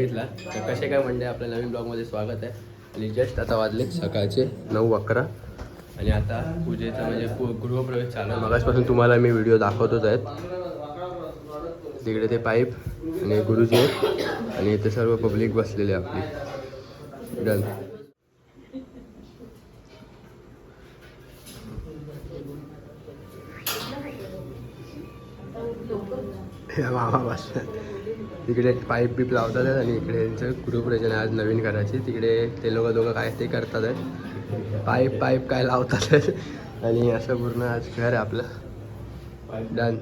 बघितला तर कसे काय म्हणजे आपल्या नवीन ब्लॉगमध्ये स्वागत आहे. आणि जस्ट आता वाजले सकाळचे 9:11 आणि आता पूजेचा म्हणजे गृहप्रवेश चालू आहे. मगाचपासून तुम्हाला मी व्हिडिओ दाखवतोच आहेत. तिकडे ते पाईप आणि गुरुजी आहेत आणि इथे सर्व पब्लिक बसलेली आहे आपली. डन. मामा बसतात तिकडे पाईप बीप लावतात आणि इकडे यांचं गृहप्रवेश आज नवीन करायची. तिकडे ते दोघं काय ते करतात आहेत. पाईप काय लावतात आणि असं पूर्ण आज घर आहे आपलं. डन.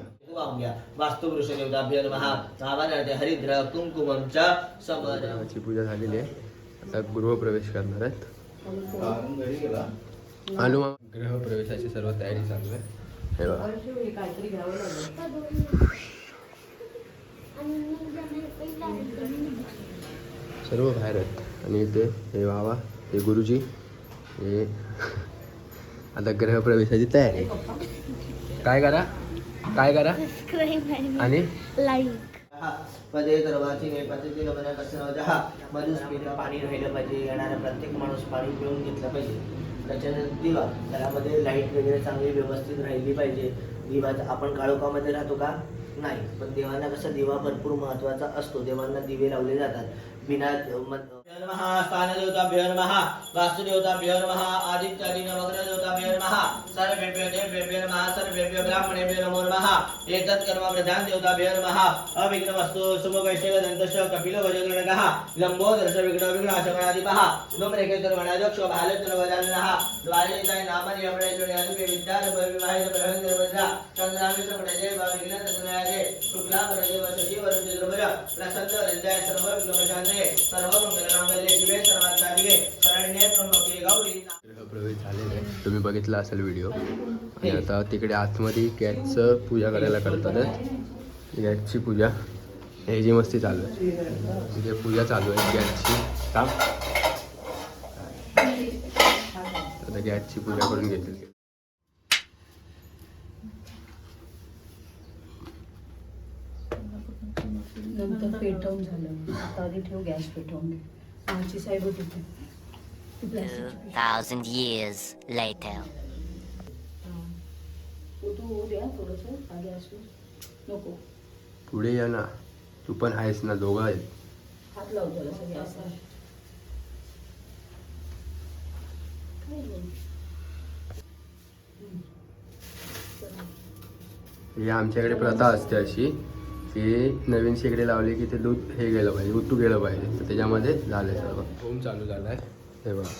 हरिद्र कुंकुमच्या देवाची पूजा झालेली आहे. आता गृहप्रवेश करणार आहेत. आलू गृहप्रवेशाची सर्व तयारी चालू आहे. हे बघा सर्व बाहेर आहेत आणि इथे हे बाबा हे गुरुजी हे आता गृहप्रवेशाची तयारी. काय करा आणि पाणी राहिलं पाहिजे. येणारा प्रत्येक माणूस पाणी पिऊन घेतलं पाहिजे. त्याच्यानंतर दिवा त्यामध्ये लाईट वगैरे चांगली व्यवस्थित राहिली पाहिजे. दिवा आपण काळोखामध्ये राहतो का नाही, पण देवांना कसं दिवा भरपूर महत्वाचा असतो. देवांना दिवे लावले जातात बिना स्थानदेवताभ्यो नमः वास्तुदेवताभ्यो नमः आदित्यादि नवग्रहदेवताभ्यो नमः सर्वेभ्यो देवेभ्यो नमः सर्वेभ्यो ब्राह्मणेभ्यो नमो नमः एतत् कर्म प्रधान देवताभ्यो नमः अविघ्नमस्तु शुभवैष्णव दन्तश्च कपिलो वज्रगणकः लम्बोदरश्च विघ्नविघ्नाशगणाधिपः धूम्रकेतुर्गणाध्यक्षो भालचन्द्रवदानः द्वारजिताय नामानि अमृतयोनियादिपे विद्यारभविवाहित प्रहंदेवज्रा चन्द्रामित्रपणजे विघ्नतनुयाजे शुक्लापरजे वसजी वरुणचन्द्रभज प्रसन्नवरंजय सर्वविघ्नोपशान्तये सर्वमंगलमांगल्ये शिवे सर्वार्थसाधिके शरण्ये त्र्यंबके गौरी. गृहप्रवेश झालेला आहे. तुम्ही बघितला असेल व्हिडिओ. आणि आता तिकडे आतमध्ये गॅसचं पूजा करायला करतात. गॅसची पूजा ह्याची मस्ती चालू आहे. तिथे पूजा चालू आहे गॅसची. आता गॅसची पूजा करून घेतील. नंतर पेटवून झालं. आता आधी ठेव गॅस पेटवून. आमची साहेब होती 2,000 years later. तू द्या थोडंसं आधी असं नको. पुढे या ना, तू पण आहेस ना, दोघं आहेत. हात लावतो असं गॅस. ही आमच्याकडे प्रथा असते अशी की नवीन शेगडी लावली की ते दूध हे गेलं पाहिजे, उतू गेलं पाहिजे. तर त्याच्यामध्ये झालं सर्व. होम चालू झाला आहे. हे बघा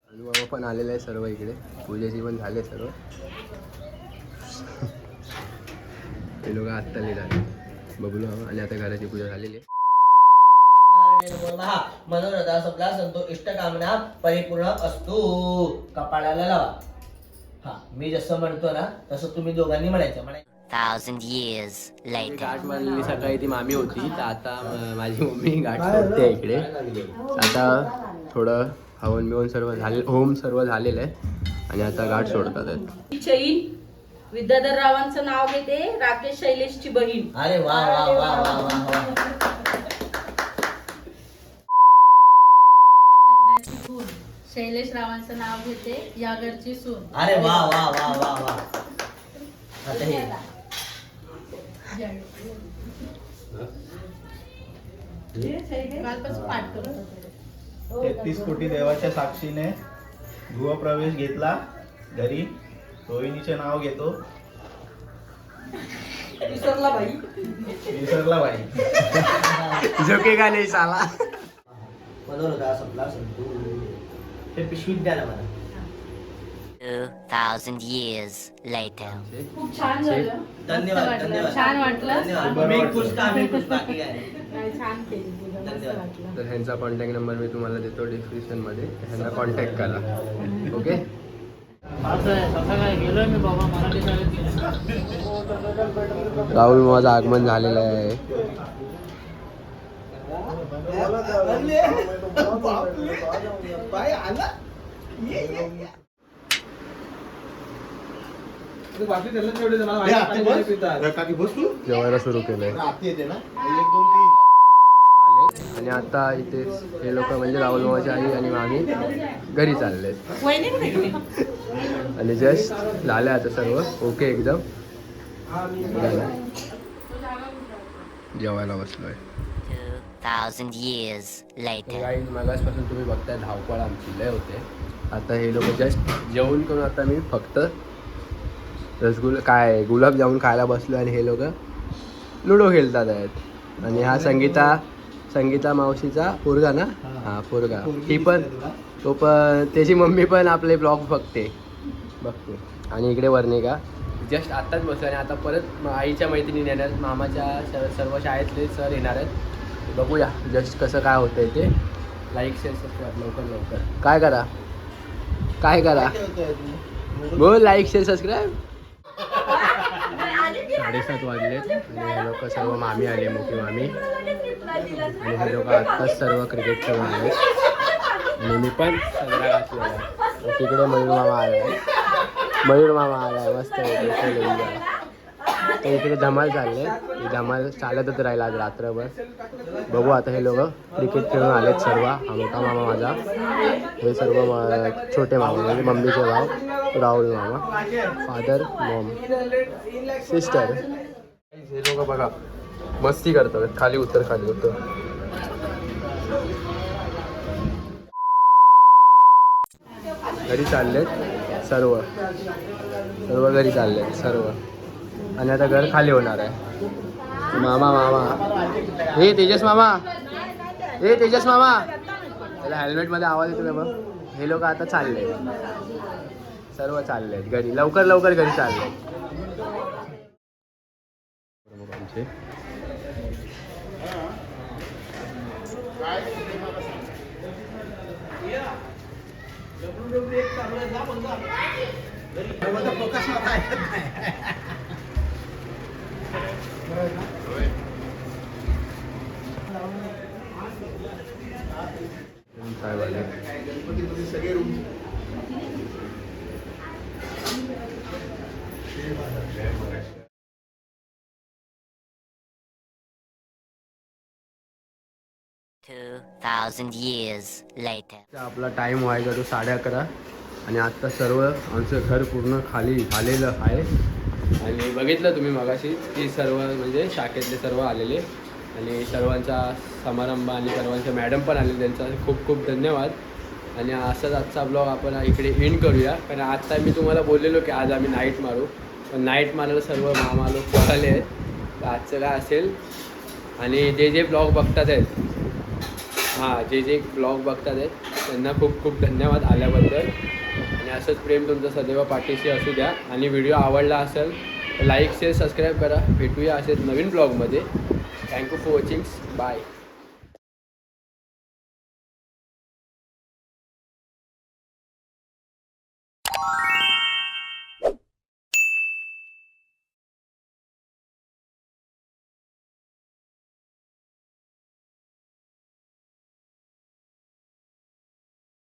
बाबा पण आलेले आहे सर्व. इकडे पूजेची पण झाले सर्व. हे लोक आत्ता लिहिला बघलो. आणि आता घराची पूजा झालेली आहे. मनोरथा सगळा संतो इष्टकामना परिपूर्ण असतो. कपाळाला लावा. हा मी जसं म्हणतो ना तसं तुम्ही दोघांनी म्हणायचं. 1,000 years later. गाठ मारलेली सकाळी ती मामी होती. तर आता माझी मम्मी गाठ सोडते इकडे. आता थोडं हवन बिवन सर्व झाले, होम सर्व झालेलं आहे आणि आता गाठ सोडतात आहेत. चैन विद्याधर रावांचं नाव घेते. राकेश शैलेशची बहीण. अरे वा वा वा वा वा. शैलेश रावांचं नाव घेते. या घरची सून. अरे वा वा वा वा वा. आता हे कालपासून पाठ करत होते. 33 कोटी देवाच्या साक्षीने गृहप्रवेश घेतला घरी. रोहिणीचे नाव घेतो. विसरला बाई. झोके का नाही साला. मनोरथा सगळा संतो. हे पिशवीत द्या ना मला. 2,000 years later. खूप छान झालं. धन्यवाद धन्यवाद. छान वाटलं. धन्यवाद. मी खुश का आम्ही खुश बाकी काय. काय छान केली पूजा. मस्त धन्यवाद. वाटलं. तर ह्यांचा कॉन्टॅक्ट नंबर मी तुम्हाला देतो डिस्क्रिप्शनमध्ये. ह्यांना कॉन्टॅक्ट करा. ओके. राहुल माझं आगमन झालेलं आहे. जेवायला सुरू केलंय आणि आता इथे हे लोक म्हणजे राहुल मामाची आई आणि मामी घरी चालले आणि जस्ट झालं आता सर्व ओके एकदम. जेवायला बसलोय. 2,000 years later. गाईज मगासपासून तुम्ही बघताय धावपळ आमची लय होते. आता हे लोक जस्ट जेवण करून आता मी फक्त गुलाबजामुन खायला बसलो आणि हे लोक लुडो खेळतात आहेत. आणि हा संगीता मावशीचा पोरगा ना, हा पोरगा, ती पण त्याची मम्मी पण आपले ब्लॉग बघते. आणि इकडे वर्णिका जस्ट आत्ताच बसलो आणि आता परत आईच्या मैत्रिणी येणार, मामाच्या सर्व शाळेतले सर येणार आहेत. बघूया जस्ट कसं काय होतंय ते. लाईक शेअर सबस्क्राईब लवकर काय करा बोल, लाईक शेअर सबस्क्राईब. 7:30 वाजलेत आणि हे लोक सर्व मामी आले, मोठी मामी, आणि हे लोक आत्ताच सर्व क्रिकेट खेळून आले आणि मी पण सगळा घातलेला आहे. तिकडे मयूर मामा आलाय मस्त. तर इकडे धमाल चालले, ही धमाल चालतच राहील आज रात्रभर. बघू आता हे लोक क्रिकेट खेळून आलेत सर्व. हा मोठा मामा माझा, हे सर्व छोटे मामा म्हणजे मम्मीचे भाव, राहुल मामा, फादर, मॉम, सिस्टर. हे लोक बघा मस्ती करतात, खाली उतर. घरी चाललेत सर्व घरी चाललेत सर्व. आणि आता घर खाली होणार आहे. मामा हे तेजस मामा त्याला हेल्मेटमध्ये आवाज येतो बघ. हे लोक आता चालले, सर्व चाललेत घरी, लवकर घरी चालले. आमचे काय वाले 2,000 years later. आपला टाईम व्हायचा तो 11:30 आणि आत्ता सर्व आमचं घर पूर्ण खाली झालेलं आहे. आणि बघितलं तुम्ही मगाशी की सर्व म्हणजे शाखेतले सर्व आलेले आणि सर्वांचा समारंभ आणि सर्वांच्या मॅडम पण आले, त्यांचा खूप खूप धन्यवाद. आणि असाच आजचा ब्लॉग आपण इकडे एंड करूया. कारण आत्ता मी तुम्हाला बोललेलो की आज आम्ही नाईट मारू, पण नाईट मारायला सर्व मामा लोक पळाले आहेत. तर आजचं काय असेल. आणि जे ब्लॉग बघतात आहेत, जे ब्लॉग बघतात आहेत त्यांना खूप खूप धन्यवाद आल्याबद्दल. आणि असंच प्रेम तुमचं सदैव पाठीशी असू द्या. आणि व्हिडिओ आवडला असेल तर लाईक शेअर सबस्क्राईब करा. भेटूया असेच नवीन ब्लॉगमध्ये. Thank you for watching. बाय.